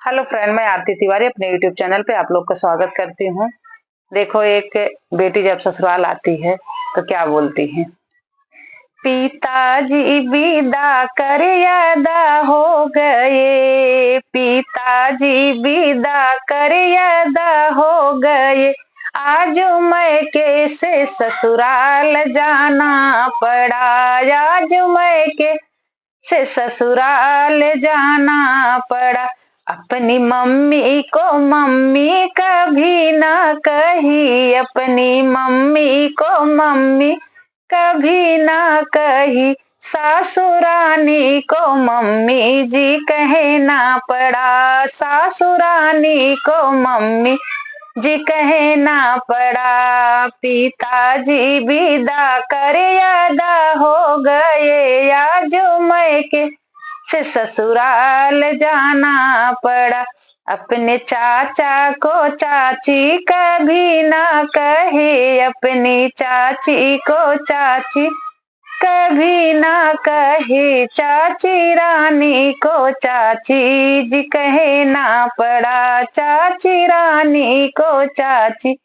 Hello friend, मैं आरती तिवारी अपने YouTube channel पे आप लोग का स्वागत करती हूँ। देखो, एक बेटी जब ससुराल आती है तो क्या बोलती है। पिताजी विदा कर अदा हो गए, पिताजी विदा कर अदा हो गए, आज मैं कैसे ससुराल जाना पड़ा, आज मैं से ससुराल जाना पड़ा। अपनी मम्मी को मम्मी कभी ना कही, अपनी मम्मी को मम्मी कभी ना कही, सासुरानी को मम्मी जी कहना पड़ा, सासुरानी को मम्मी जी कहना पड़ा। पिताजी विदा कर अदा हो गए, आज मैं से ससुराल जाना पड़ा। अपने चाचा को चाची कभी ना कहे, अपनी चाची को चाची कभी ना कहे, चाची रानी को चाची जी कहना पड़ा, चाची रानी को चाची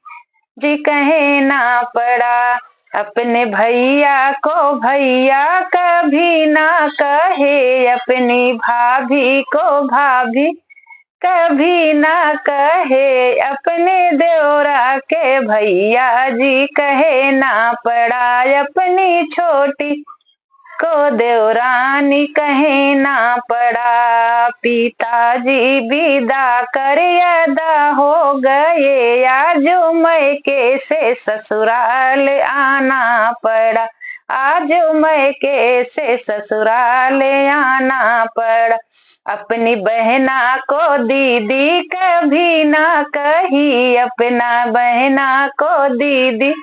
जी कहना पड़ा। अपने भैया को भैया कभी ना कहे, अपनी भाभी को भाभी कभी ना कहे, अपने देवरा के भैया जी कहना पड़ा, अपनी छोटी को देवरानी कहना पड़ा। पिताजी विदा कर अदा हो गए, आज मैं कैसे ससुराल आना पड़ा, आज मैं कैसे ससुराल आना पड़ा। अपनी बहना को दीदी कभी ना कही, अपना बहना को दीदी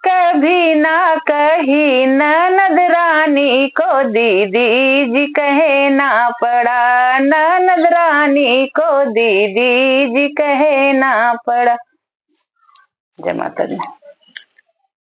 कभी ना कही, ननद रानी को दीदी जी कहना पड़ा, ननद रानी को दीदी जी कहना पड़ा। जय माता दी।